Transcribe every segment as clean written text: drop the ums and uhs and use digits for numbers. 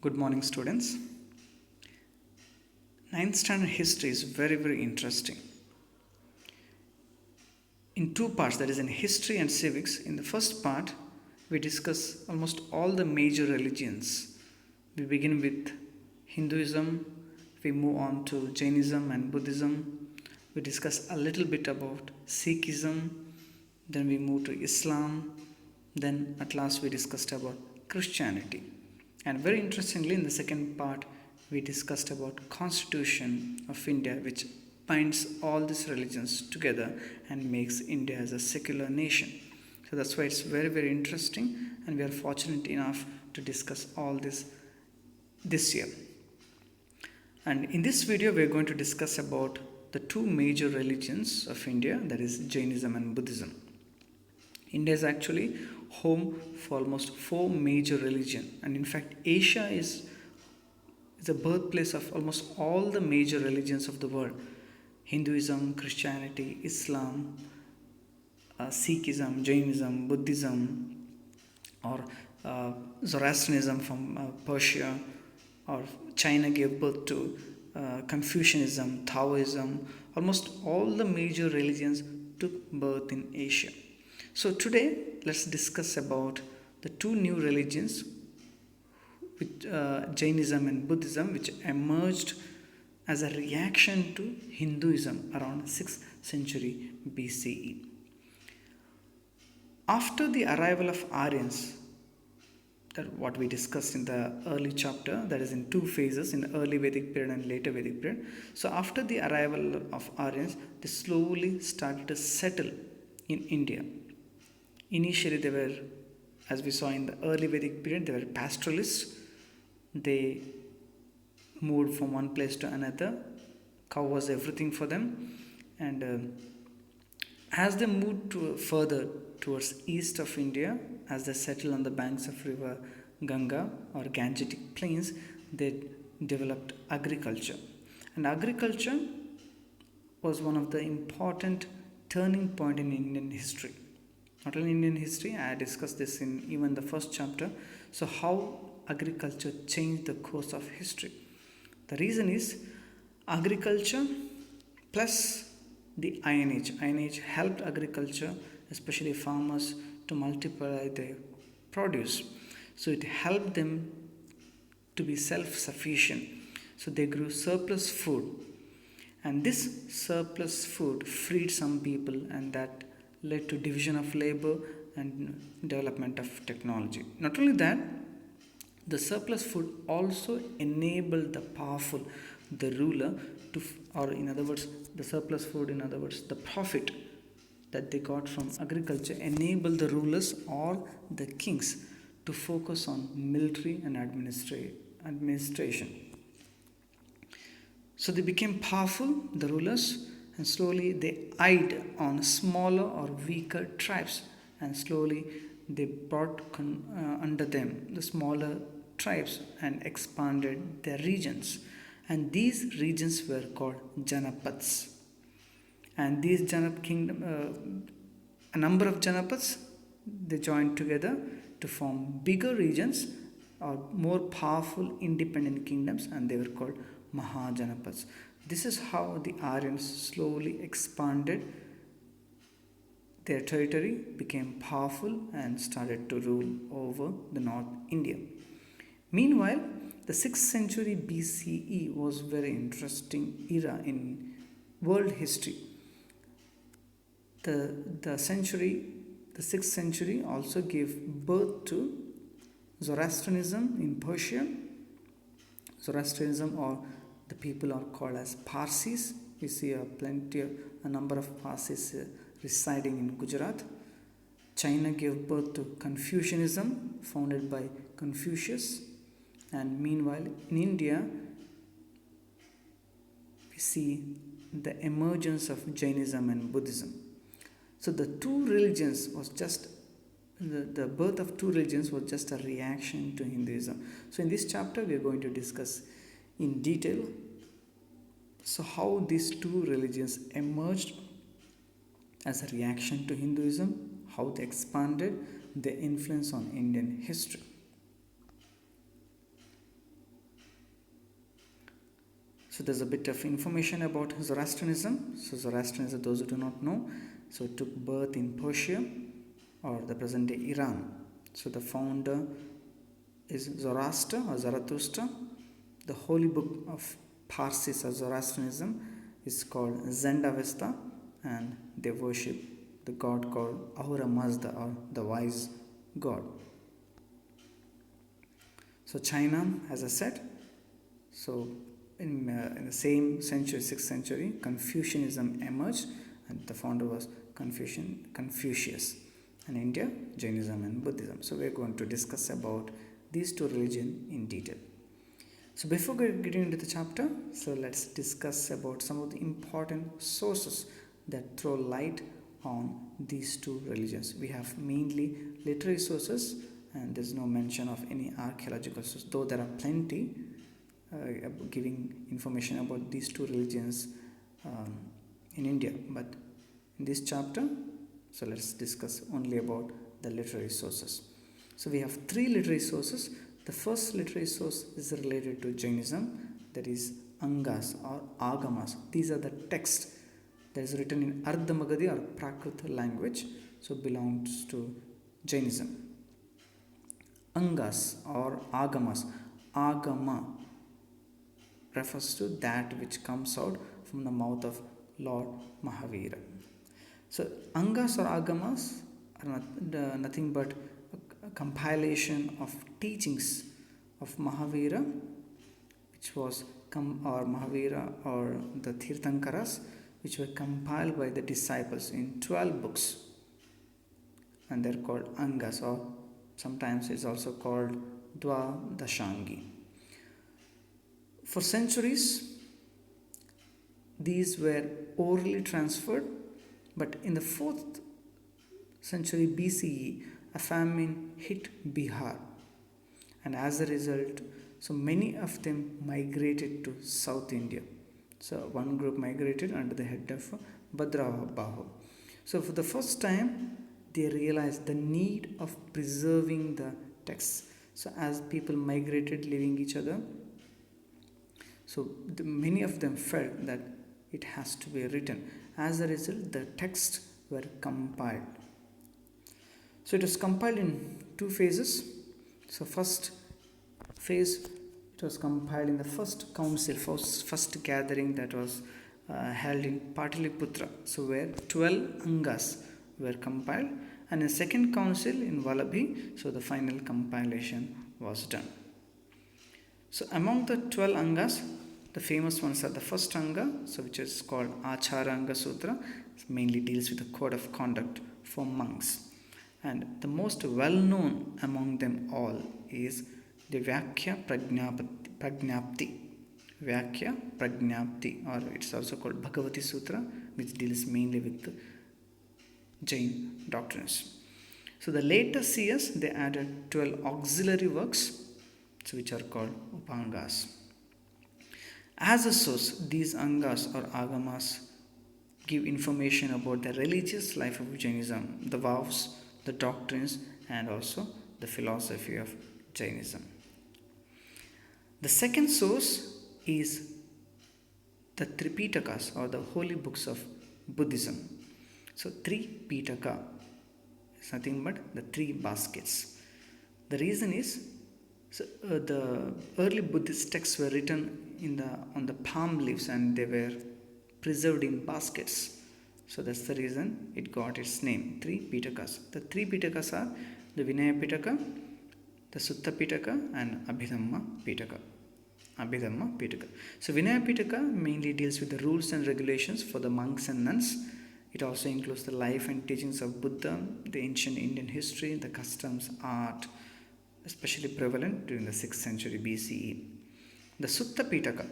Good morning, students. Ninth standard history is very interesting. In two parts, that is in history and civics. In the first part, we discuss almost all the major religions. We begin with Hinduism, we move on to Jainism and Buddhism. We discuss a little bit about Sikhism, then we move to Islam, then at last we discussed about Christianity. And very interestingly, in the second part, we discussed about Constitution of India, which binds all these religions together and makes India as a secular nation. So that's why it's very interesting, and we are fortunate enough to discuss all this year. And in this video, we are going to discuss about the two major religions of India, that is Jainism and Buddhism. India is actually home for almost four major religions, and in fact Asia is the birthplace of almost all the major religions of the world: Hinduism, Christianity, Islam, Sikhism, Jainism, Buddhism, or Zoroastrianism from Persia, or China gave birth to Confucianism, Taoism. Almost all the major religions took birth in Asia. So today, let's discuss about the two new religions, with Jainism and Buddhism, which emerged as a reaction to Hinduism around 6th century BCE. After the arrival of Aryans, that what we discussed in the early chapter, that is in two phases, in the early Vedic period and later Vedic period. So after the arrival of Aryans, they slowly started to settle in India. Initially, they were, as we saw in the early Vedic period, they were pastoralists. They moved from one place to another. Cow was everything for them. And as they moved further towards east of India, as they settled on the banks of river Ganga or Gangetic plains, they developed agriculture. And agriculture was one of the important turning point in Indian history. Not only Indian history, I discussed this in even the first chapter. So how agriculture changed the course of history. The reason is agriculture plus the Iron Age. Iron Age helped agriculture, especially farmers, to multiply their produce. So it helped them to be self-sufficient. So they grew surplus food. And this surplus food freed some people, and that led to division of labor and development of technology. Not only that, the surplus food also enabled the powerful, the ruler, or in other words, the surplus food, in other words, the profit that they got from agriculture enabled the rulers or the kings to focus on military and administration. So they became powerful, the rulers, and slowly they eyed on smaller or weaker tribes, and slowly they brought under them the smaller tribes and expanded their regions. And these regions were called Janapads. And these a number of Janapads, they joined together to form bigger regions or more powerful independent kingdoms, and they were called Mahajanapads. This is how the Aryans slowly expanded their territory, became powerful, and started to rule over the North India. Meanwhile, the 6th century BCE was a very interesting era in world history. The 6th century also gave birth to Zoroastrianism in Persia. Zoroastrianism, or the people are called as Parsis. We see a number of Parsis residing in Gujarat. China gave birth to Confucianism, founded by Confucius. And meanwhile, in India, we see the emergence of Jainism and Buddhism. So the two religions was just the birth of two religions was just a reaction to Hinduism. So in this chapter, we are going to discuss in detail so how these two religions emerged as a reaction to Hinduism, how they expanded their influence on Indian history. So there's a bit of information about Zoroastrianism. So Zoroastrianism, those who do not know, so it took birth in Persia or the present day Iran. So the founder is Zoroaster or Zarathustra. The holy book of Parsis or Zoroastrianism is called Zend-Avesta, and they worship the god called Ahura Mazda or the wise god. So China, as I said, so in the same century, 6th century, Confucianism emerged, and the founder was Confucius. And India, Jainism and Buddhism. So we're going to discuss about these two religions in detail. So before getting into the chapter, so let's discuss about some of the important sources that throw light on these two religions. We have mainly literary sources, and there's no mention of any archaeological source, though there are plenty giving information about these two religions in India. But in this chapter, so let's discuss only about the literary sources. So we have 3 literary sources. The first literary source is related to Jainism, that is Angas or Agamas. These are the texts that is written in Ardha Magadhi or Prakrit language, so belongs to Jainism. Angas or Agamas, Agama refers to that which comes out from the mouth of Lord Mahavira. So Angas or Agamas are nothing but a compilation of teachings of Mahavira, which was or Mahavira or the Tirthankaras, which were compiled by the disciples in 12 books, and they're called Angas, or sometimes it's also called Dwadashangi. For centuries, these were orally transferred, but in the 4th century BCE, a famine hit Bihar, and as a result, so many of them migrated to South India. So one group migrated under the head of Bhadrabahu. So for the first time, they realized the need of preserving the texts. So as people migrated, leaving each other, so many of them felt that it has to be written. As a result, the texts were compiled. So it was compiled in 2 phases. So first phase, it was compiled in the first council, first gathering that was held in Pataliputra, so where 12 Angas were compiled, and in second council in Vallabhi, so the final compilation was done. So among the 12 Angas, the famous ones are the first Anga, so which is called Acharanga Sutra, mainly deals with the code of conduct for monks. And the most well-known among them all is the Vyakya Pragnapti. Vyakya Pragnapti, or it's also called Bhagavati Sutra, which deals mainly with Jain doctrines. So the later seers, they added 12 auxiliary works, so which are called Upangas. As a source, these Angas or Agamas give information about the religious life of Jainism, the vows, the doctrines, and also the philosophy of Jainism. The second source is the Tripitakas, or the holy books of Buddhism. So 3 Pitaka is nothing but the 3 baskets. The reason is, so, the early Buddhist texts were written on the palm leaves, and they were preserved in baskets. So that's the reason it got its name, 3 Pitakas. The 3 Pitakas are the Vinaya Pitaka, the Sutta Pitaka, and Abhidhamma Pitaka. So Vinaya Pitaka mainly deals with the rules and regulations for the monks and nuns. It also includes the life and teachings of Buddha, the ancient Indian history, the customs, art, especially prevalent during the 6th century BCE. The Sutta Pitaka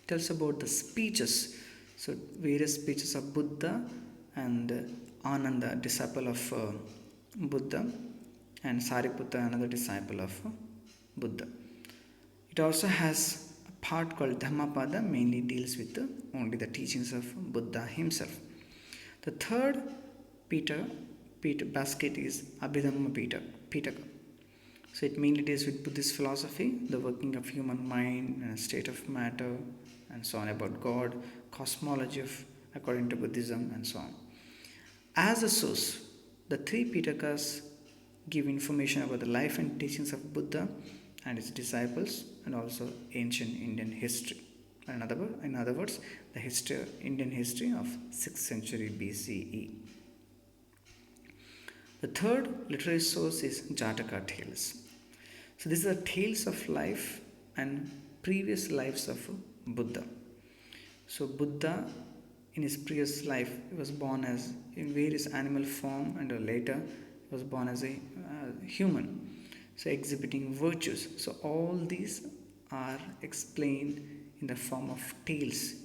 tells about the speeches, so various speeches of Buddha and Ananda, disciple of Buddha, and Sariputta, another disciple of Buddha. It also has a part called Dhammapada, mainly deals with only the teachings of Buddha himself. The third basket is Abhidhamma Pitaka. So it mainly deals with Buddhist philosophy, the working of human mind and state of matter, and so on, about God, cosmology of according to Buddhism, and so on. As a source, the three Pitakas give information about the life and teachings of Buddha and his disciples, and also ancient Indian history. In other words, the Indian history of 6th century BCE. The third literary source is Jataka tales. So these are tales of life and previous lives of Buddha. So Buddha, in his previous life, he was born as in various animal form, and later he was born as a human, so exhibiting virtues. So all these are explained in the form of tales,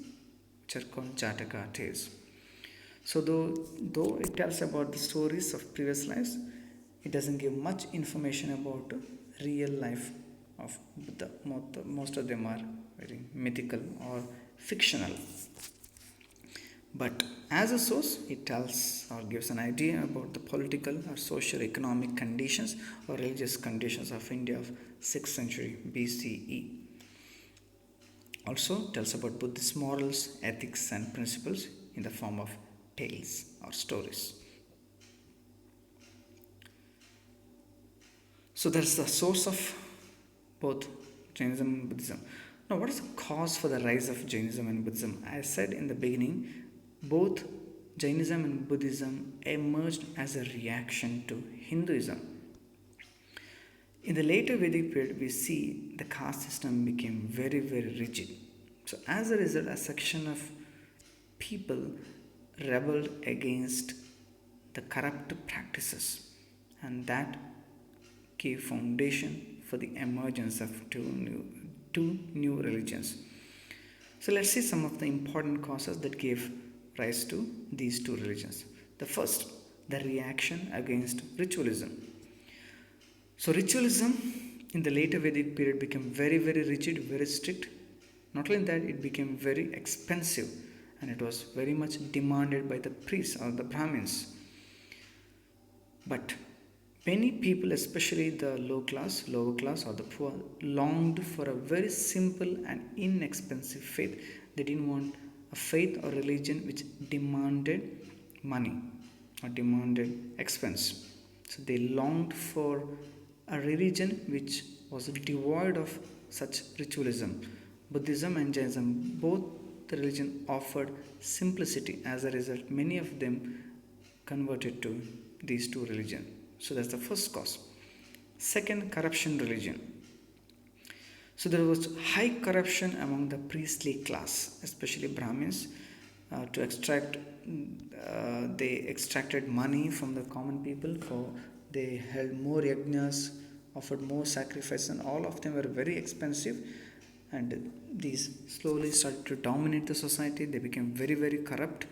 which are called Jataka tales. So though it tells about the stories of previous lives, it doesn't give much information about real life of Buddha. Most of them are very mythical or fictional. But as a source, it tells or gives an idea about the political or socio-economic conditions or religious conditions of India of 6th century BCE. Also tells about Buddhist morals, ethics and principles in the form of tales or stories. So that's the source of both Jainism and Buddhism. Now, what is the cause for the rise of Jainism and Buddhism? As I said in the beginning, both Jainism and Buddhism emerged as a reaction to Hinduism. In the later Vedic period, we see the caste system became very, very rigid. So, as a result, a section of people rebelled against the corrupt practices, and that gave foundation for the emergence of two new religions. So let's see some of the important causes that gave rise to these two religions. The first, the reaction against ritualism. So ritualism in the later Vedic period became very, very rigid, very strict. Not only that, it became very expensive, and it was very much demanded by the priests or the Brahmins. But many people, especially the lower class or the poor, longed for a very simple and inexpensive faith. They didn't want a faith or religion which demanded money or demanded expense. So they longed for a religion which was devoid of such ritualism. Buddhism and Jainism, both the religion offered simplicity. As a result, many of them converted to these two religions. So that's the first cause. Second, corruption religion. So there was high corruption among the priestly class, especially Brahmins. They extracted money from the common people. They held more yajnas, offered more sacrifices, and all of them were very expensive. And these slowly started to dominate the society. They became very, very corrupt,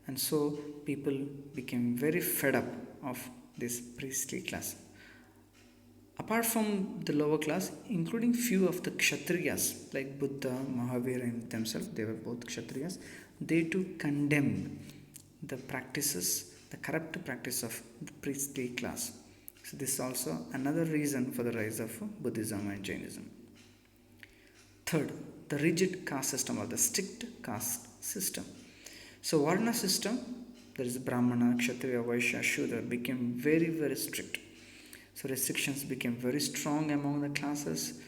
and so people became very fed up of this priestly class. Apart from the lower class, including few of the Kshatriyas like Buddha, Mahavir and themselves, they were both Kshatriyas, they too condemned the corrupt practice of the priestly class. So this is also another reason for the rise of Buddhism and Jainism. Third, the rigid caste system or the strict caste system. So Varna system, that is Brahmana, Kshatriya, Vaishya, Shudra, became very, very strict. So restrictions became very strong among the classes.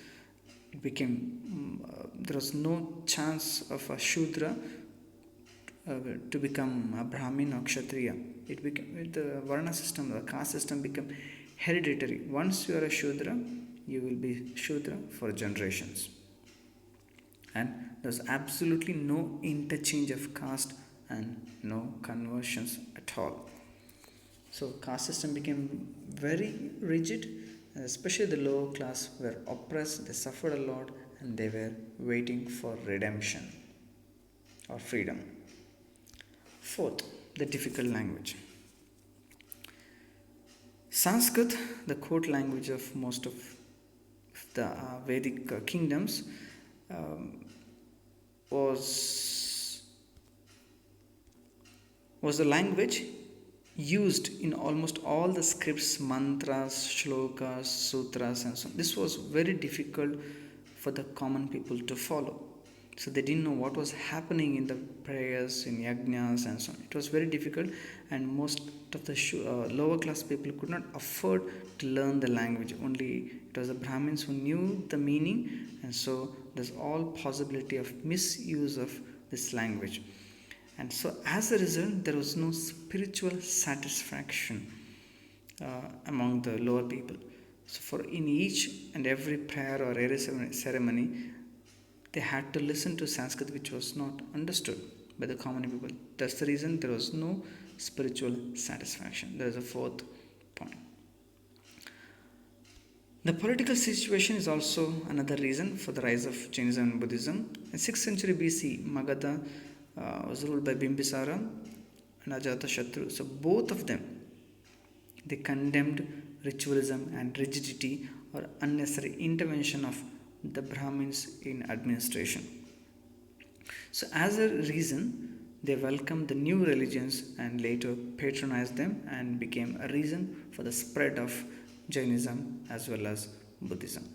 It became there was no chance of a Shudra to become a Brahmin or Kshatriya. It became the Varna system, the caste system became hereditary. Once you are a Shudra, you will be Shudra for generations. And there was absolutely no interchange of caste and no conversions at all. So caste system became very rigid, especially the lower class were oppressed, they suffered a lot, and they were waiting for redemption or freedom. Fourth, the difficult language. Sanskrit, the court language of most of the Vedic kingdoms, was the language used in almost all the scripts, mantras, shlokas, sutras and so on. This was very difficult for the common people to follow. So they didn't know what was happening in the prayers, in yajnas, and so on. It was very difficult, and most of the lower class people could not afford to learn the language. Only it was the Brahmins who knew the meaning, and so there's all possibility of misuse of this language. And so, as a result, there was no spiritual satisfaction among the lower people. So, for in each and every prayer or every ceremony, they had to listen to Sanskrit, which was not understood by the common people. That's the reason there was no spiritual satisfaction. There is a fourth point. The political situation is also another reason for the rise of Jainism and Buddhism. In 6th century BC, Magadha was ruled by Bimbisara and Ajatashatru. So both of them, they condemned ritualism and rigidity or unnecessary intervention of the Brahmins in administration. So as a reason, they welcomed the new religions and later patronized them and became a reason for the spread of Jainism as well as Buddhism.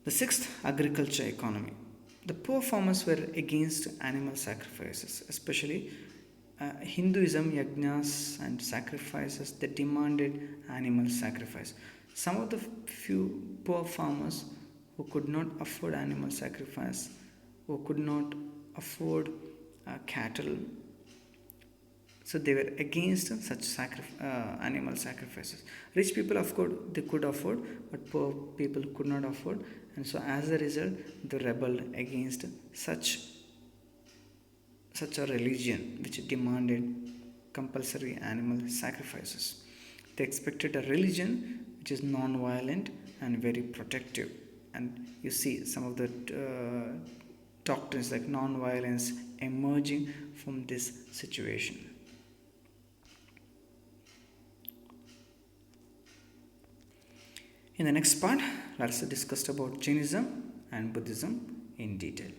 The sixth, agriculture economy. The poor farmers were against animal sacrifices, especially Hinduism, yajnas and sacrifices that demanded animal sacrifice. Some of the few poor farmers who could not afford animal sacrifice, who could not afford cattle, so they were against such animal sacrifices. Rich people, of course, they could afford, but poor people could not afford, and so as a result, they rebelled against such a religion which demanded compulsory animal sacrifices. They expected a religion which is non-violent and very protective. And you see some of the doctrines like non-violence emerging from this situation. In the next part, let us discuss about Jainism and Buddhism in detail.